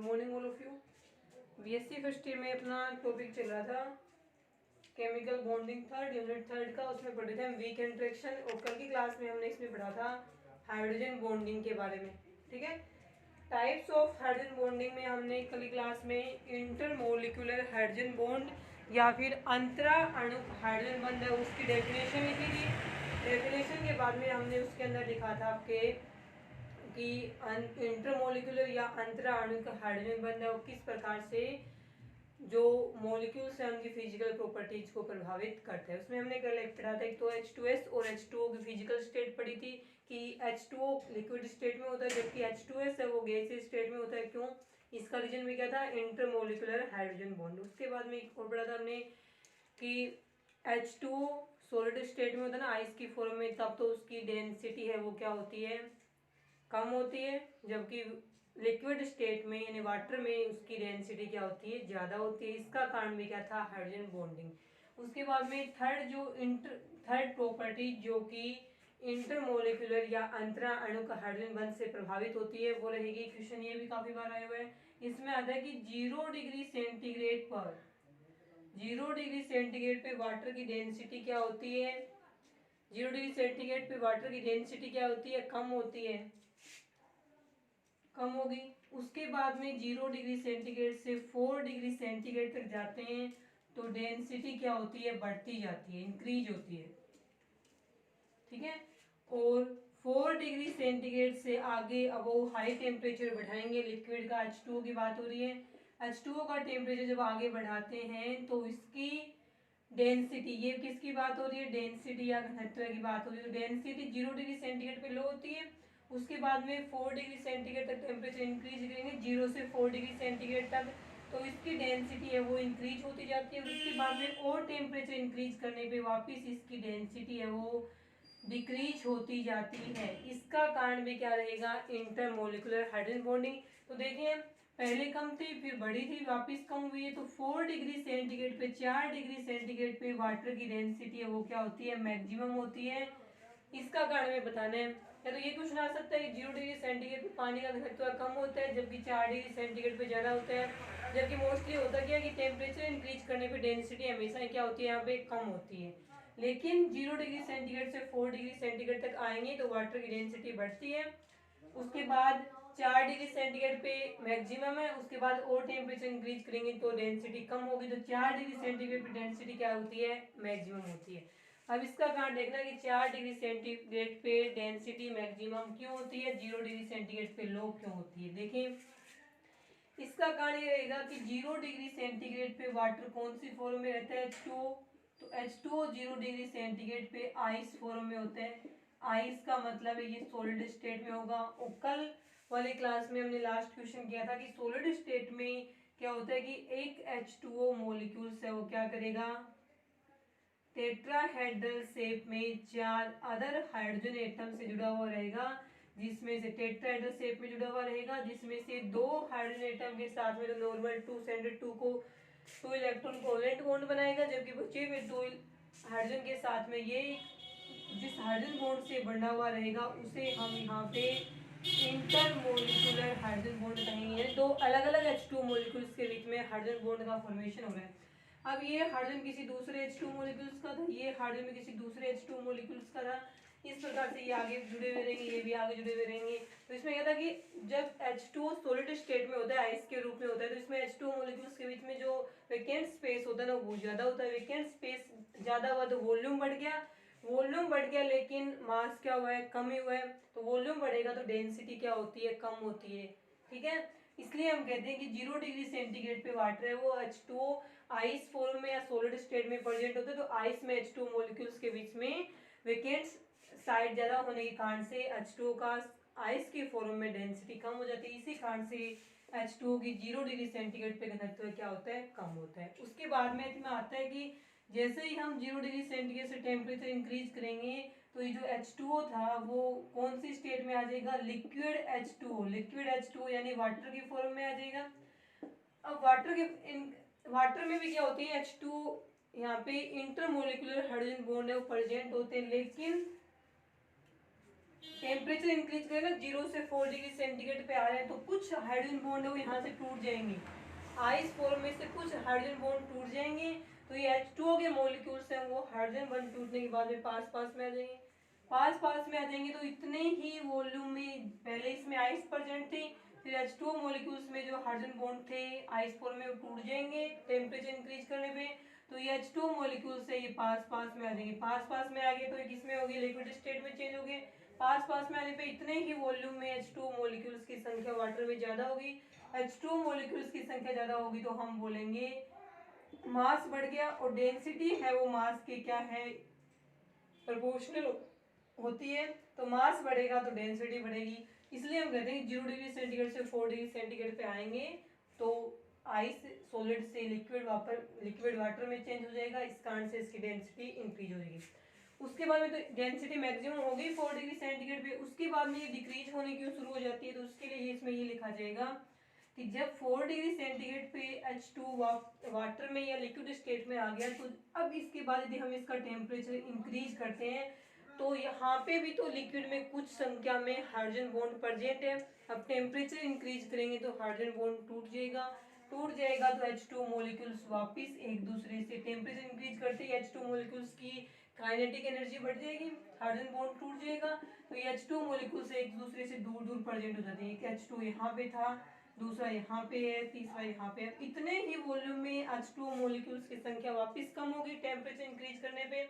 Morning all of you. BSc first year में अपना topic चल रहा था chemical bonding, third unit third का। उसमें पढ़े थे हम वीक इंटरेक्शन, और कल की क्लास में हमने इसमें पढ़ा था हाइड्रोजन बॉन्डिंग के बारे में। ठीक है, टाइप्स ऑफ हाइड्रोजन बॉन्डिंग में हमने कल की क्लास में इंटरमोलिकुलर हाइड्रोजन बॉन्ड या फिर अंतरा अणु हाइड्रोजन बॉन्ड है उसकी डेफिनेशन लिखी थी। डेफिनेशन के बाद में हमने उसके अंदर लिखा था आपके कि इंटरमोलिकुलर या अंतरा अणु का हाइड्रोजन बॉन्ड है वो किस प्रकार से जो मॉलिक्यूल्स हैं उनकी फिजिकल प्रॉपर्टीज को प्रभावित करते हैं। उसमें हमने कल एक पढ़ा था, एक तो H2S और H2O की फिजिकल स्टेट पढ़ी थी कि H2O लिक्विड स्टेट में होता है जबकि H2S है वो गैसीय स्टेट में होता है। क्यों? इसका रीजन भी क्या था? Intermolecular hydrogen bond. उसके बाद में एक और पढ़ा था हमने कि H2O सॉलिड स्टेट में होता है ना, आइस की फॉर्म में, तब तो उसकी डेंसिटी है वो क्या होती है? कम होती है, जबकि लिक्विड स्टेट में यानी वाटर में उसकी डेंसिटी क्या होती है? ज़्यादा होती है। इसका कारण भी क्या था? Hydrogen bonding. उसके बाद में थर्ड प्रॉपर्टी जो कि इंटरमोलिकुलर या अंतरा अणु का हाइड्रोजन बॉन्ड से प्रभावित होती है वो रहेगी। क्वेश्चन ये भी काफी बार आया हुआ है। इसमें आता है कि 0 डिग्री सेंटीग्रेड पे वाटर की डेंसिटी क्या होती है? 0 डिग्री सेंटीग्रेड पे वाटर की डेंसिटी क्या होती है? कम होती है, कम होगी। उसके बाद में 0 डिग्री सेंटीग्रेड से 4 डिग्री सेंटीग्रेड तक जाते हैं तो डेंसिटी क्या होती है? बढ़ती जाती है, इंक्रीज होती है। ठीक है, और 4 डिग्री सेंटीग्रेड से आगे अब वो हाई टेम्परेचर बढ़ाएंगे। लिक्विड का H2O की बात हो रही है। H2O का टेम्परेचर जब आगे बढ़ाते हैं तो इसकी डेंसिटी, ये किसकी बात हो रही है? डेंसिटी या घनत्व की बात हो रही है। तो डेंसिटी 0 डिग्री सेंटीग्रेड पे लो होती है, उसके बाद में 4 डिग्री सेंटीग्रेड तक टेम्परेचर इंक्रीज करेंगे, 0 से 4 डिग्री सेंटीग्रेड तक, तो इसकी डेंसिटी है वो इंक्रीज होती जाती है। उसके बाद में और टेम्परेचर इंक्रीज करने पे वापस इसकी डेंसिटी है वो डिक्रीज होती जाती है। इसका कारण भी क्या रहेगा? Intermolecular hydrogen bonding. तो देखिए, पहले कम थी फिर बढ़ी थी वापस कम हुई है। तो 4 डिग्री सेंटीग्रेड पे 4 डिग्री सेंटीग्रेड पे वाटर की डेंसिटी है वो क्या होती है? मैक्सिमम होती है। इसका कारण हमें बताना है। या तो ये क्वेश्चन आ सकता है कि 0 डिग्री सेंटीग्रेड पे पानी का घनत्व कम होता है जबकि 4 डिग्री सेंटीग्रेड पे ज़्यादा होता है। जबकि मोस्टली होता क्या है कि टेम्परेचर इंक्रीज करने पे डेंसिटी हमेशा क्या होती है? यहाँ पे कम होती है। लेकिन 0 डिग्री सेंटीग्रेड से 4 डिग्री सेंटीग्रेड तक आएंगे तो वाटर की डेंसिटी बढ़ती है। उसके बाद 4 डिग्री सेंटीग्रेड पे मैक्सिमम है, उसके बाद और टेम्परेचर इंक्रीज करेंगे तो डेंसिटी कम होगी। तो 4 डिग्री सेंटीग्रेड पे डेंसिटी क्या होती है? मैक्सिमम होती है। अब इसका कारण देखना कि 4 डिग्री सेंटीग्रेड पे डेंसिटी मैक्सिमम क्यों होती है, 0 डिग्री सेंटीग्रेड पे लो क्यों होती है। देखें, इसका कारण ये रहेगा कि 0 डिग्री सेंटीग्रेड पे वाटर कौन सी फॉर्म में रहता है? H2O। तो H2O 0 डिग्री सेंटीग्रेड पे आइस फॉर्म में होता है। आइस का मतलब है ये सॉलिड स्टेट में होगा। और कल वाली क्लास में हमने लास्ट क्वेश्चन किया था कि सॉलिड स्टेट में क्या होता है कि एक H2O मॉलिक्यूल्स है वो क्या करेगा? टेट्राहेड्रल शेप में 4 अदर हाइड्रोजन एटम से जुड़ा हुआ रहेगा, जिसमें से टेट्राहेड्रल शेप में जुड़ा हुआ रहेगा, जिसमें से 2 हाइड्रोजन एटम के साथ में तो नॉर्मल 2 सेंटर 2 को 2 इलेक्ट्रॉन कोवेलेंट बॉन्ड बनाएगा, जबकि बचे हुए 2 हाइड्रोजन के साथ में ये जिस हाइड्रोजन बॉन्ड से बना हुआ रहेगा उसे हम यहाँ पे इंटरमोलिकुलर हाइड्रोजन बॉन्ड कहेंगे। दो अलग अलग H2 मॉलिक्यूल्स के बीच में हाइड्रोजन बॉन्ड का फॉर्मेशन हो रहा है। अब ये हाइड्रोजन किसी दूसरे H2 मॉलिक्यूल्स का था, ये हाइड्रोजन में किसी दूसरे H2 मॉलिक्यूल्स का था। इस प्रकार से ये आगे जुड़े हुए रहेंगे, ये भी आगे जुड़े हुए रहेंगे। तो इसमें क्या था कि जब H2 सॉलिड स्टेट में होता है, आइस के रूप में होता है, तो इसमें H2 मॉलिक्यूल्स के बीच में जो वेकेंट स्पेस होता है ना वो ज्यादा होता है। वेकेंट स्पेस ज्यादा हुआ तो वॉल्यूम बढ़ गया, वॉल्यूम बढ़ गया लेकिन मास क्या हुआ है? कम ही हुआ है। तो वॉल्यूम बढ़ेगा तो डेंसिटी क्या होती है? कम होती है। ठीक है, इसलिए हम कहते हैं कि 0 डिग्री सेंटीग्रेड पे वाटर है वो H2O आइस फॉर्म में या सॉलिड स्टेट में प्रेजेंट होते हैं। तो आइस में H2 मॉलिक्यूल्स के बीच में वेकेंट साइड ज्यादा होने के कारण से H2O का आइस की फॉर्म में डेंसिटी कम हो जाती है। इसी कारण से H2O की 0 डिग्री सेंटीग्रेड पे घनत्व क्या होता है? कम होता है। उसके बाद में इसमें आता है कि जैसे ही हम 0 डिग्री सेंटीग्रेड से टेम्परेचर इंक्रीज करेंगे तो ये जो H2O था वो कौन सी स्टेट में आ जाएगा? Liquid H2O। लिक्विड H2O यानी वाटर की फॉर्म में आ जाएगा। अब वाटर में भी क्या होती है? H2 यहाँ पे इंटरमोलिकुलर हाइड्रोजन बॉन्ड है वो प्रेजेंट होते हैं, लेकिन टेम्परेचर इंक्रीज करें ना, 0 से 4 डिग्री सेंटीग्रेड पे आ रहे हैं, तो कुछ हाइड्रोजन बॉन्ड है वो यहाँ से टूट जाएंगे, आइस फॉर्म में से कुछ हाइड्रोजन बॉन्ड टूट जाएंगे, तो ये H2O के मॉलिक्यूल्स हैं वो हाइड्रोजन बॉन्ड टूटने के बाद में पास पास में आ जाएंगे, पास पास में आ जाएंगे, तो इतने ही वॉल्यूम में पहले इसमें आइस प्रेजेंट थी, फिर H2O मॉलिक्यूल्स में जो हाइड्रोजन बॉन्ड थे आइस फॉर्म में वो टूट जाएंगे टेम्परेचर इंक्रीज करने पे, तो ये H2O मॉलिक्यूल से ये पास पास में आ जाएंगे, पास पास में आ गए तो ये किसमें होगी, लिक्विड स्टेट में चेंज हो गए, पास पास में आने पे इतने ही वॉल्यूम में H2O मॉलिक्यूल्स की संख्या वाटर में ज्यादा होगी, H2O मॉलिक्यूल्स की संख्या ज्यादा होगी तो हम बोलेंगे मास बढ़ गया, और डेंसिटी है वो मास के क्या है, प्रोपोर्शनल होती है, तो मास बढ़ेगा तो डेंसिटी बढ़ेगी, इसलिए हम कहते हैं 0 डिग्री सेंटीग्रेड से 4 डिग्री सेंटीग्रेड पे आएंगे तो आइस सॉलिड से लिक्विड वाटर में चेंज हो जाएगा, इस कारण से इसकी डेंसिटी इंक्रीज हो जाएगी। उसके बाद में तो डेंसिटी मैक्सिमम हो गई 4 डिग्री सेंटीग्रेड पे, उसके बाद में ये डिक्रीज होने क्यों शुरू हो जाती है, तो उसके लिए इसमें ये लिखा जाएगा कि जब 4 डिग्री सेंटीग्रेड पे H2 वाटर में या लिक्विड स्टेट में आ गया, तो अब इसके बाद यदि हम इसका टेम्परेचर इंक्रीज करते हैं तो यहाँ पे भी तो लिक्विड में कुछ संख्या में हाइड्रोजन बॉन्ड प्रेजेंट है, अब टेम्परेचर इंक्रीज करेंगे तो हाइड्रोजन बॉन्ड टूट जाएगा तो H2 मॉलिक्यूल्स वापस एक दूसरे से, टेम्परेचर इंक्रीज करते ही H2 मॉलिक्यूल्स की काइनेटिक एनर्जी बढ़ जाएगी, हाइड्रोजन बॉन्ड टूट जाएगा, तो ये H2 मॉलिक्यूल्स एक दूसरे से दूर दूर प्रेजेंट हो जाते हैं, H2 यहाँ पे था, दूसरा यहाँ पे है, तीसरा यहाँ पे है, इतने ही वॉल्यूम में H2 मॉलिक्यूल्स की संख्या वापस कम होगी टेम्परेचर इंक्रीज करने पे,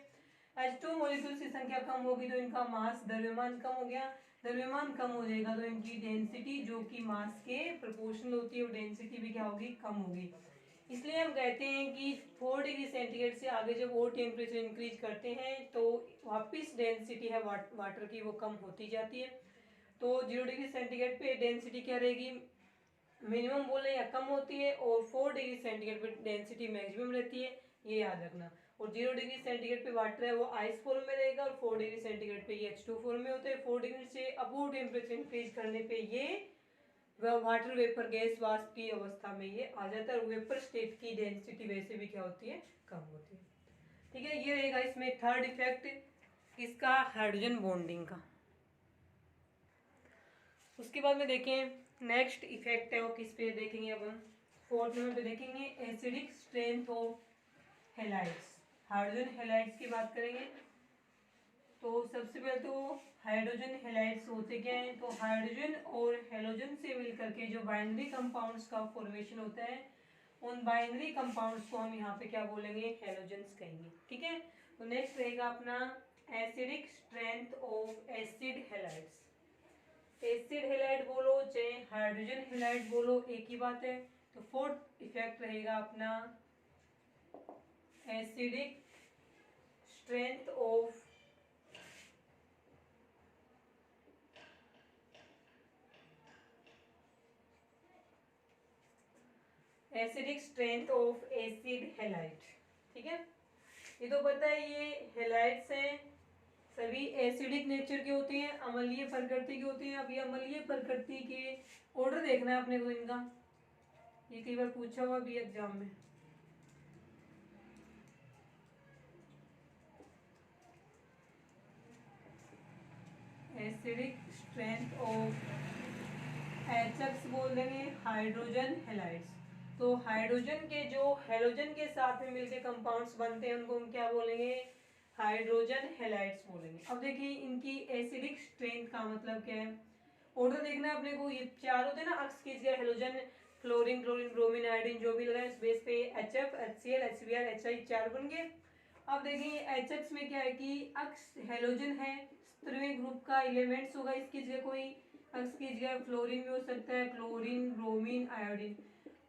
H2 मॉलिक्यूल्स की संख्या कम होगी तो इनका मास द्रव्यमान कम हो गया, द्रव्यमान कम हो जाएगा तो इनकी डेंसिटी जो कि मास के प्रोपोर्शनल होती है वो डेंसिटी भी क्या होगी, कम होगी, इसलिए हम कहते हैं कि 4 डिग्री सेंटीग्रेड से आगे जब और टेम्परेचर इंक्रीज करते हैं तो वापस डेंसिटी है वाटर की वो कम होती जाती है, तो 0 डिग्री सेंटीग्रेड पे डेंसिटी क्या रहेगी, मिनिमम बोले या कम होती है, और 4 डिग्री सेंटीग्रेड पे डेंसिटी मैक्सिमम रहती है, ये याद रखना, और 0 डिग्री सेंटीग्रेड पे वाटर है वो आइस फॉर्म में रहेगा, और 4 डिग्री सेंटीग्रेड पे ये H2 फॉर्म में होते हैं, 4 डिग्री से अबव टेम्परेचर इंक्रीज करने पे ये वाटर वेपर गैस वाष्प की अवस्था में ये आ जाता है, और वेपर स्टेट की डेंसिटी वैसे भी क्या होती है, कम होती है, ठीक है, ये रहेगा इसमें थर्ड इफेक्ट इसका हाइड्रोजन बॉन्डिंग का। उसके बाद में देखें नेक्स्ट इफेक्ट है वो किस पे देखेंगे, अब हम फोर्थ नंबर पे देखेंगे acidic strength of halides, hydrogen halides की बात करेंगे, तो सबसे पहले तो हाइड्रोजन हेलाइड्स होते क्या हैं, तो हाइड्रोजन और हेलोजन से मिलकर के जो बाइनरी कंपाउंड्स का फॉर्मेशन होता है उन बाइनरी कंपाउंड्स को हम यहाँ पे क्या बोलेंगे, हेलोजेंस कहेंगे, ठीक है, तो नेक्स्ट रहेगा अपना acidic strength of acid halides, acid halide बोलो चाहे हाइड्रोजन हेलाइड बोलो एक ही बात है, तो फोर्थ इफेक्ट रहेगा अपना acidic strength of acidic strength of acid halide, ठीक है, ये तो पता है ये हेलाइड्स हैं सभी एसिडिक नेचर के होते हैं, अम्लीय प्रकृति के होते हैं, अब ये अम्लीय प्रकृति के ऑर्डर देखना है अपने को इनका, ये कई बार पूछा हुआ भी एग्जाम में, एसिडिक स्ट्रेंथ ऑफ HX बोल देंगे हाइड्रोजन हेलाइड्स, तो हाइड्रोजन के जो हेलोजन के साथ में मिलकर कंपाउंड्स बनते हैं उनको हम क्या बोलेंगे, हाइड्रोजन हेलाइड्स बोलेंगे। अब देखिए इनकी एसिडिक स्ट्रेंथ का मतलब क्या है, ऑर्डर देखना है अपने को, ये चार होते हैं ना अक्स खींच halogen, fluorine chlorine bromine iodine जो भी लगाए इस बेस पे HF HCl HBr HI चार बन गए। अब देखिए HX में क्या है कि अक्स हेलोजन है, सत्रहवें ग्रुप का एलिमेंट्स होगा, इसकी जगह कोई अक्स की जगह फ्लोरीन भी हो सकता है, क्लोरीन ब्रोमीन आयोडीन।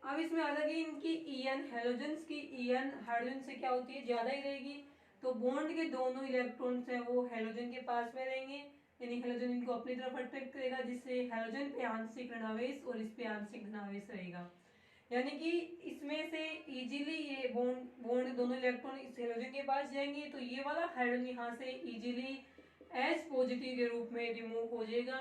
अब इसमें आता है कि इनकी ईएन हेलोजन्स की ईएन हाइड्रोजन से क्या होती है, ज्यादा ही रहेगी, तो बॉन्ड के दोनों इलेक्ट्रॉन्स हैं वो हेलोजन के पास में रहेंगे, यानी हेलोजन इनको अपनी तरफ अट्रैक्ट करेगा, जिससे हेलोजन पे आंशिक ऋणावेश और इस पे आंशिक धनावेश रहेगा, यानी कि इसमें से इजीली ये बॉन्ड दोनों इलेक्ट्रॉन इस हेलोजन के पास जाएंगे, तो ये वाला हाइड्रोजन यहाँ से इजीली एच पॉजिटिव के रूप में रिमूव हो जाएगा,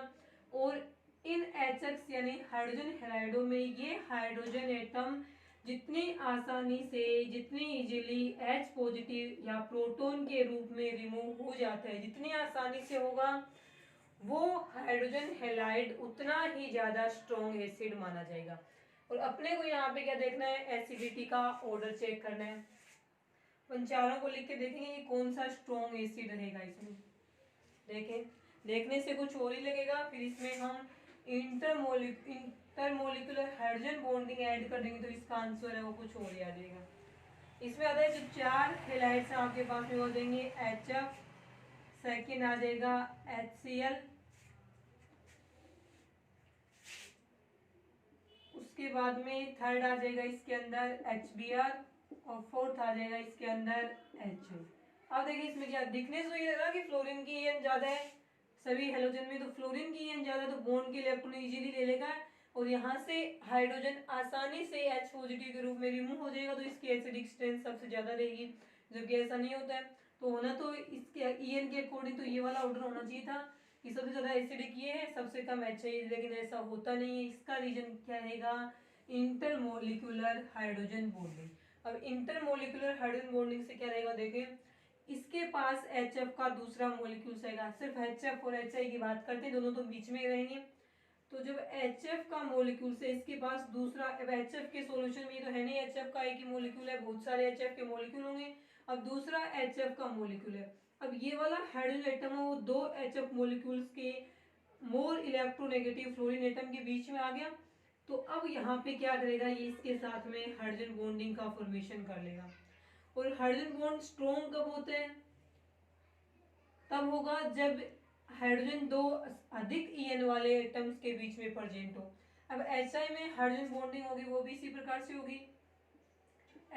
और इन HX यानी हाइड्रोजन हेलाइडों में ये हाइड्रोजन एटम जितनी आसानी से जितनी इजीली H पॉजिटिव या प्रोटॉन के रूप में रिमूव हो जाता है, जितनी आसानी से होगा वो हाइड्रोजन हैलाइड उतना ही ज्यादा स्ट्रॉन्ग एसिड माना जाएगा। और अपने को यहाँ पे क्या देखना है, एसिडिटी का ऑर्डर चेक करना है। उन चारों को लिख के देखेंगे कि कौन सा स्ट्रॉन्ग एसिड रहेगा इसमें। देखें, देखने से कुछ और ही लगेगा, फिर इसमें हम इंटरमोलिकुलर हाइड्रोजन बॉन्डिंग ऐड कर देंगे तो इसका आंसर है वो कुछ और ही आ जाएगा। इसमें आता है जो 4 हैलाइड्स आपके पास में वो देंगे HF, सेकेंड आ जाएगा HCl, उसके बाद में थर्ड आ जाएगा इसके अंदर HBr, और फोर्थ आ जाएगा इसके अंदर HO। अब देखिए इसमें क्या दिखने से तो ये लगा कि फ्लोरीन की ईएन ज्यादा है सभी हेलोजन में, तो फ्लोरीन की ईएन ज्यादा तो बॉन्ड के इलेक्ट्रॉन इजीली ले लेगा और यहाँ से हाइड्रोजन आसानी से H पॉजिटिव के रूप में रिमूव हो जाएगा, तो इसकी एसिडिक स्ट्रेंथ सबसे ज्यादा रहेगी, जबकि ऐसा नहीं होता है। तो होना तो इसके ईएन के अकॉर्डिंग तो ये वाला ऑर्डर होना चाहिए था कि सबसे ज्यादा एसिडिक ये है, सबसे कम H है, लेकिन ऐसा होता नहीं है। इसका रीजन क्या रहेगा, इंटरमोलिकुलर हाइड्रोजन बॉन्डिंग। अब इंटरमोलिकुलर हाइड्रोजन बॉन्डिंग से क्या रहेगा, देखें इसके पास HF का दूसरा मोलिक्यूल रहेगा, सिर्फ HF और HI की बात करते हैं, दोनों तो बीच में रहेंगे। तो जब HF का मोलिक्यूल से इसके पास दूसरा, अब HF के सॉल्यूशन में तो है नहीं HF का एक ही मोलिक्यूल है, बहुत सारे HF के मोलिक्यूल होंगे। अब दूसरा HF का मोलिक्यूल है, अब ये वाला हाइड्रोजन एटम है वो दो HF मोलिक्यूल्स के मोर इलेक्ट्रोनेगेटिव फ्लोरीन एटम के बीच में आ गया। तो अब यहाँ पे क्या करेगा, ये इसके साथ में हाइड्रोजन बॉन्डिंग का फॉर्मेशन कर लेगा। और हाइड्रोजन बॉन्ड स्ट्रॉन्ग कब होते हैं, तब होगा जब हाइड्रोजन दो अधिक ईएन वाले एटम्स के बीच में प्रेजेंट हो। अब HI में हाइड्रोजन बॉन्डिंग होगी वो भी इसी प्रकार से होगी,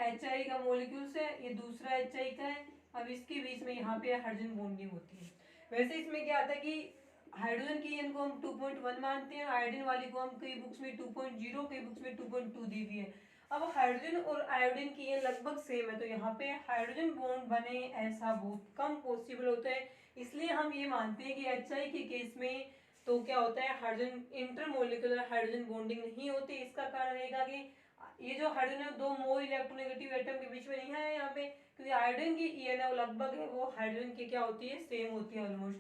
HI का मॉलिक्यूल से ये दूसरा HI का है, अब इसके बीच में यहाँ पे हाइड्रोजन बॉन्डिंग होती है। वैसे इसमें क्या आता है कि हाइड्रोजन की ईएन को हम 2.1 मानते हैं, आयोडीन वाली को हम कई बुक्स में 2.0, कई बुक्स में 2.2 दी हुई है। अब हाइड्रोजन और आयोडीन की ईएन लगभग सेम है, तो यहाँ पे हाइड्रोजन बॉन्ड बने ऐसा बहुत कम पॉसिबल होता है, इसलिए हम ये मानते हैं कि HI के केस में तो क्या होता है, हाइड्रोजन इंटरमोलिकुलर हाइड्रोजन बॉन्डिंग नहीं होती। इसका कारण रहेगा कि ये जो हाइड्रोजन है दो मोर इलेक्ट्रोनेगेटिव एटम के बीच में नहीं है यहाँ पे, क्योंकि आयोडीन की ईएन है वो लगभग है वो हाइड्रोजन की क्या होती है, सेम होती है ऑलमोस्ट।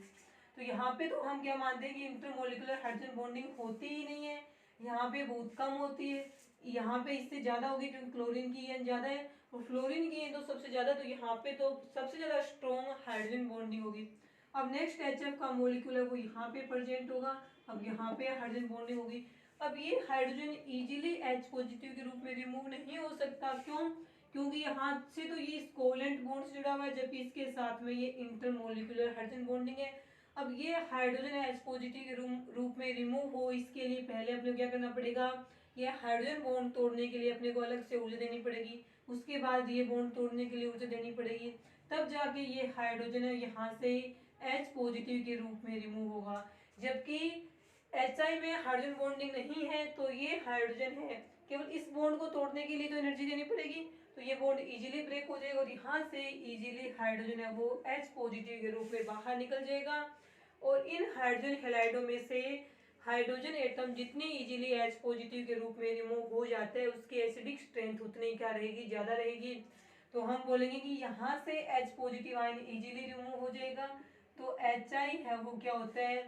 तो यहाँ पे तो हम क्या मानते हैं कि इंटरमोलिकुलर हाइड्रोजन बॉन्डिंग होती ही नहीं है, यहाँ पे बहुत कम होती है, यहाँ पे इससे ज्यादा होगी क्योंकि क्लोरीन की ईएन ज्यादा है और फ्लोरीन की ईएन तो सबसे ज्यादा, तो यहाँ पे तो सबसे ज्यादा स्ट्रॉन्ग हाइड्रोजन बॉन्डिंग होगी। अब नेक्स्ट HF का मोलिक्यूल है वो यहाँ पे प्रेजेंट होगा, अब यहाँ पे हाइड्रोजन बॉन्डिंग होगी। अब ये हाइड्रोजन इजीली H पॉजिटिव के रूप में रिमूव नहीं हो सकता, क्यों, क्योंकि यहाँ से तो ये कोवेलेंट बॉन्ड से जुड़ा हुआ है, जबकि इसके साथ में ये इंटरमोलिकुलर हाइड्रोजन बॉन्डिंग है। अब ये हाइड्रोजन H पॉजिटिव के रूप में रिमूव हो, इसके लिए पहले अपने क्या करना पड़ेगा, ये हाइड्रोजन बॉन्ड तोड़ने के लिए अपने को अलग से ऊर्जा देनी पड़ेगी, उसके बाद ये बॉन्ड तोड़ने के लिए ऊर्जा देनी पड़ेगी, तब जाके ये हाइड्रोजन है यहाँ से H पॉजिटिव के रूप में रिमूव होगा। जबकि HI में हाइड्रोजन बॉन्डिंग नहीं है, तो ये हाइड्रोजन है, केवल इस बॉन्ड को तोड़ने के लिए तो एनर्जी देनी पड़ेगी, तो ये बॉन्ड इजीली ब्रेक हो जाएगा और यहाँ से इजीली हाइड्रोजन है वो H पॉजिटिव के रूप में बाहर निकल जाएगा। और इन हाइड्रोजन हैलाइडों में से हाइड्रोजन एटम जितनी इजीली H पॉजिटिव के रूप में रिमूव हो जाते हैं उसकी एसिडिक स्ट्रेंथ उतनी क्या रहेगी, ज्यादा रहेगी। तो हम बोलेंगे कि यहाँ से H positive ion easily remove हो जाएगा, तो HI है वो क्या होता है,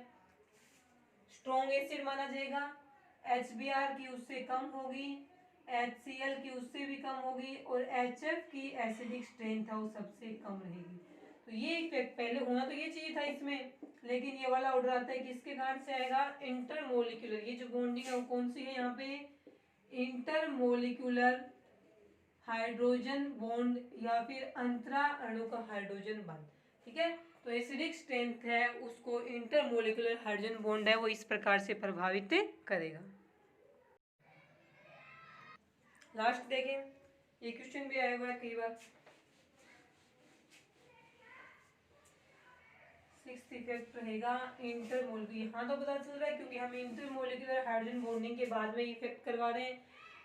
स्ट्रॉन्ग एसिड माना जाएगा। HBr की उससे कम होगी, HCl की उससे भी कम होगी और HF की एसिडिक स्ट्रेंथ है वो सबसे कम रहेगी। तो ये इफेक्ट पहले होना तो ये चाहिए था इसमें, लेकिन ये वाला ऑर्डर आता है कि इसके कारण से आएगा इंटरमोलिकुलर, ये जो बॉन्डिंग है वो कौन सी है यहाँ पे, इंटरमोलिकुलर हाइड्रोजन बॉन्ड या फिर अंतरा अणु का हाइड्रोजन बॉन्ड। ठीक है, तो एसिडिक स्ट्रेंथ है उसको इंटरमोलिकुलर हाइड्रोजन बॉन्ड है वो इस प्रकार से प्रभावित करेगा। लास्ट देखें, ये क्वेश्चन भी आया हुआ है कई बार, सिक्स्थ इफेक्ट रहेगा इंटरमोलिकुलर, यहाँ तो पता चल रहा है क्योंकि हम इंटरमोलिकुलर हाइड्रोजन बॉन्डिंग के बाद में इफेक्ट करवा रहे हैं,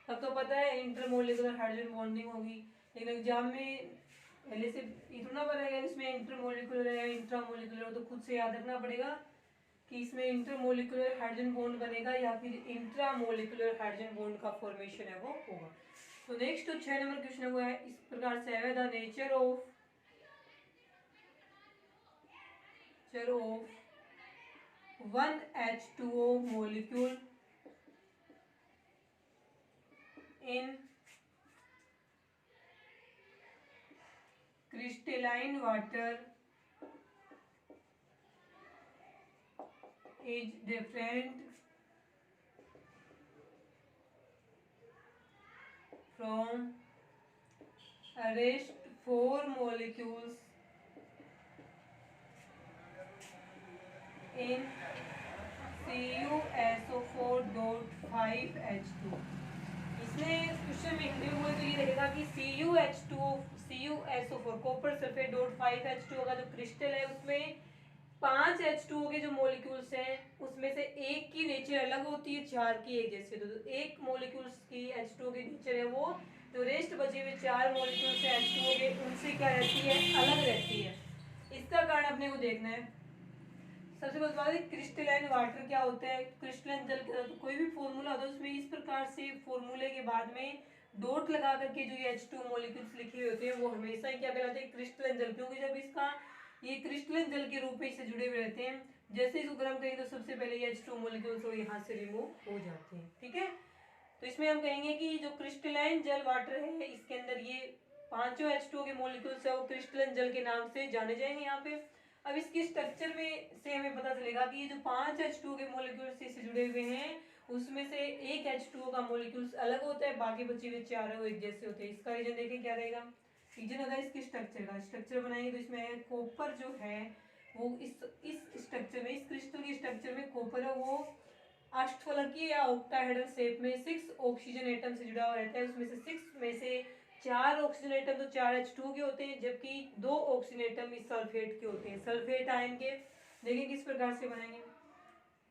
तब तो पता है इंटरमोलिकुलर हाइड्रोजन बॉन्डिंग होगी, लेकिन एग्जाम में पहले से इतना पड़ेगा इसमें इंटरमोलिकुलर है इंट्रामोलिकुलर, तो खुद से याद रखना पड़ेगा कि इसमें इंटरमोलिकुलर हाइड्रोजन बॉन्ड बनेगा या फिर इंट्रामोलिकुलर हाइड्रोजन बॉन्ड का फॉर्मेशन है वो होगा। तो नेक्स्ट जो 6 नंबर क्वेश्चन है वो है इस प्रकार से है, the nature of one H2O molecule in crystalline water is different from rest 4 molecules in CuSO4.5H2। इसमें क्वेश्चन में लिखे हुए तो ये रहेगा कि CuSO4 copper sulphate dot 5H2 का जो क्रिस्टल है उसमें 5 H2O के जो मॉलिक्यूल्स हैं उसमें से एक की नेचर अलग होती है, 4 की एक जैसी होती है। तो एक मॉलिक्यूल्स की H2O की नेचर है वो, जो रेस्ट बचे हुए 4 मॉलिक्यूल्स हैं H2O के उनसे क्या रहती है, अलग रहती है। इसका कारण अपने को देखना है। सबसे पहले बात है क्रिस्टलाइन वाटर क्या होता है। क्रिस्टलाइन जल के तो कोई भी फॉर्मूला होता है उसमें इस प्रकार से फॉर्मूले के बाद में डॉट लगा करके जो ये H2 मॉलिक्यूल्स लिखे हुए होते हैं वो हमेशा ही क्या कहलाते हैं, क्रिस्टलाइन जल, क्योंकि जब इसका ये क्रिस्टलाइन जल के रूप में इससे जुड़े हुए रहते हैं, जैसे इसको गर्म करेंगे तो सबसे पहले ये H2 मॉलिक्यूल्स वो यहाँ से रिमूव हो जाते हैं। ठीक है, तो इसमें हम कहेंगे कि जो क्रिस्टलाइन जल वाटर है इसके अंदर ये पांचों H2O के मॉलिक्यूल्स है वो क्रिस्टलाइन जल के नाम से जाने जाएंगे यहाँ पे। अब इसके स्ट्रक्चर में से हमें पता चलेगा कि ये जो 5 H2O के मॉलिक्यूल्स इससे जुड़े हुए हैं उसमें से एक H2O का मॉलिक्यूल्स अलग होता है, बाकी बचे हुए 4 है वो एक जैसे होते हैं। इसका रीजन देखें क्या रहेगा, रीजन होगा इसके स्ट्रक्चर का। स्ट्रक्चर बनाएंगे तो इसमें कॉपर जो है वो इस स्ट्रक्चर में, इस क्रिस्टल के स्ट्रक्चर में कॉपर है वो अष्टफलकीय या ऑक्टाहेड्रल शेप में 6 ऑक्सीजन एटम से जुड़ा हुआ रहता है। उसमें से 6 में से 4 ऑक्सीजन एटम तो 4 H2 के होते हैं, जबकि 2 ऑक्सीजन एटम इस सल्फेट के होते हैं, सल्फेट आयन के। देखिए किस प्रकार से बनाएंगे,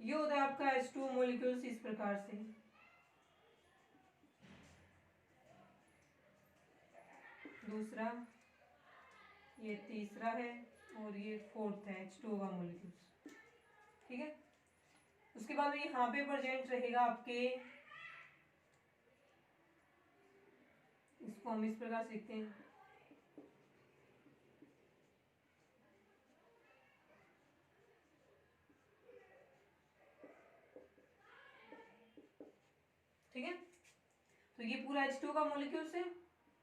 ये होता है आपका H2 मॉलिक्यूल्स इस प्रकार से। दूसरा, ये तीसरा है और ये फोर्थ है H2 का मॉलिक्यूल्स। ठीक है, उसके बाद में यहाँ पे प्रेजेंट रहेगा आपके, इसको हम इस प्रकार से लिखते हैं, ठीक है। तो ये पूरा H2 का मॉलिक्यूल्स है,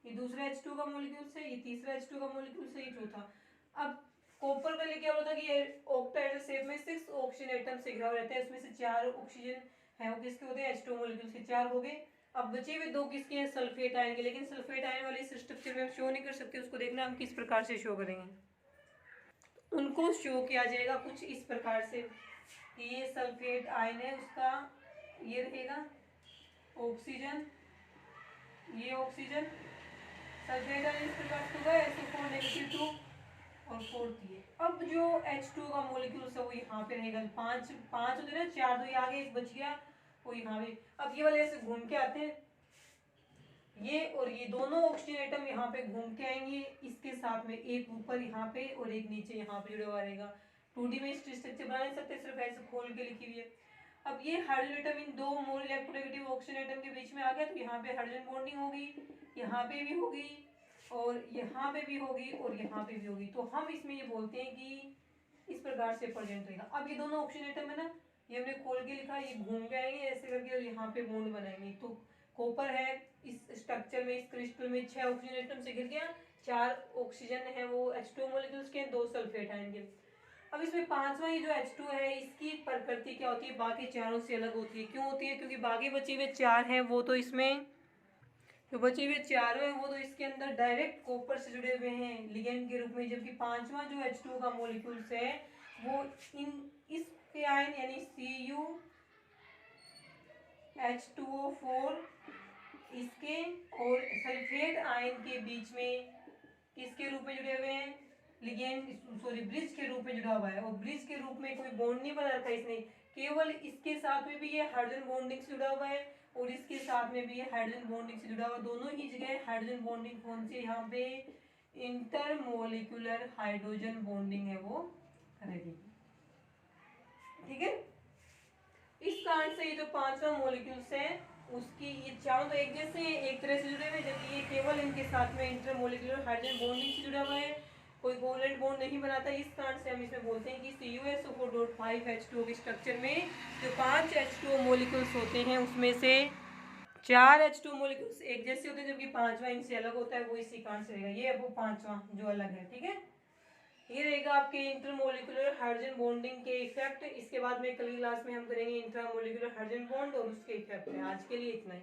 ये दूसरा H2 का मॉलिक्यूल्स है, ये तीसरा H2 का मॉलिक्यूल्स है, ये चौथा। अब कॉपर का लिए क्या होता है कि ये ऑक्टाहेड्रल शेप में 6 ऑक्सीजन एटम से घिरा रहता है, उसमें से 4 ऑक्सीजन है वो किसके होते हैं, H2 मॉलिक्यूल्स के 4 हो गए। अब बचे हुए 2 किसके हैं, सल्फेट आयन के। लेकिन सल्फेट आयन वाले इस स्ट्रक्चर में हम शो नहीं कर सकते, उसको देखना हम किस प्रकार से शो करेंगे। उनको शो किया जाएगा कुछ इस प्रकार से कि ये सल्फेट आयन है, उसका ये रहेगा ऑक्सीजन, ये ऑक्सीजन, सल्फेट आयन इस प्रकार से होगा SO4 -2 और फोर्थ ये। अब जो H2 का मॉलिक्यूल है वो यहाँ पे रहेगा, पांच पांच होते ना, 4 तो ये आगे एक बच गया वो यहाँ पे। अब ये वाले ऐसे घूम के आते हैं, ये और ये दोनों ऑक्सीजन एटम यहाँ पे घूम के आएंगे, इसके साथ में एक ऊपर यहाँ पे और एक नीचे यहाँ पे जुड़ा हुआ रहेगा। 2D में स्ट्रक्चर बना नहीं सकते, सिर्फ ऐसे खोल के लिखी हुई है। अब ये हाइड्रोजन एटम इन दो मोल इलेक्ट्रोनेगेटिव ऑक्सीजन एटम के बीच में आ गया, तो यहाँ पे हाइड्रोजन बॉन्डिंग होगी, यहाँ पे भी होगी और यहाँ पे भी होगी और यहाँ पे भी होगी। तो हम इसमें ये बोलते हैं कि इस प्रकार से प्रेजेंट रहेगा। अब ये दोनों ऑक्सीजन एटम है ना, ये हमने खोल के लिखा, ये घूम के आएंगे ऐसे करके और यहाँ पे बॉन्ड बनाएंगे। तो कॉपर है इस स्ट्रक्चर में, इस क्रिस्टल में 6 ऑक्सीजन एटम से घिर गया, 4 ऑक्सीजन है वो H2 मॉलिक्यूल्स के, 2 सल्फेट आयन के। अब इसमें पांचवा ये जो H2 है इसकी प्रकृति क्या होती है, बाकी चारों से अलग होती है। क्यों होती है, क्योंकि बाकी बचे हुए 4 हैं वो तो इसमें, जो बचे हुए 4 हैं वो तो इसके अंदर डायरेक्ट कॉपर से जुड़े हुए हैं लिगेंड के रूप में, जबकि पांचवा जो H2 का मॉलिक्यूल्स है वो इसके आयन यानी CuH2O4 इसके और सल्फेट आयन के बीच में किसके रूप में जुड़े हुए हैं, लिगेंड सॉरी ब्रिज के रूप में जुड़ा हुआ है। और ब्रिज के रूप में कोई बॉन्ड नहीं बना रखा इसने, केवल इसके साथ में भी ये हाइड्रोजन बॉन्डिंग से जुड़ा हुआ है और इसके साथ में भी ये हाइड्रोजन बॉन्डिंग से जुड़ा हुआ, दोनों ही जगह हाइड्रोजन बॉन्डिंग कौन सी, यहाँ पे इंटरमोलिकुलर हाइड्रोजन बॉन्डिंग है वो रहेगी। ठीक है, इस कारण से ये जो पांचवा मॉलिक्यूल्स है उसकी ये चारों तो एक जैसे एक तरह से जुड़े हुए, जबकि ये केवल इनके साथ में इंटरमोलिकुलर हाइड्रोजन बॉन्डिंग से जुड़ा हुआ है कोई कोवलेंट बॉन्ड नहीं बनाता, इस कारण से हम इसमें बोलते हैं कि CuSO4.5H2O के स्ट्रक्चर में जो 5 H2O मोलिक्यूल्स होते हैं उसमें से 4 H2O मोलिक्यूल्स एक जैसे होते हैं, जबकि 5वां इनसे अलग होता है, वो इसी कारण से रहेगा। ये वो 5वां जो अलग है, ठीक है। ये रहेगा आपके इंटरमोलिकुलर हाइड्रोजन बॉन्डिंग के इफेक्ट। इसके बाद में कल की क्लास में हम करेंगे इंट्रामोलिकुलर हाइड्रोजन बॉन्ड और उसके इफेक्ट है। आज के लिए इतना ही।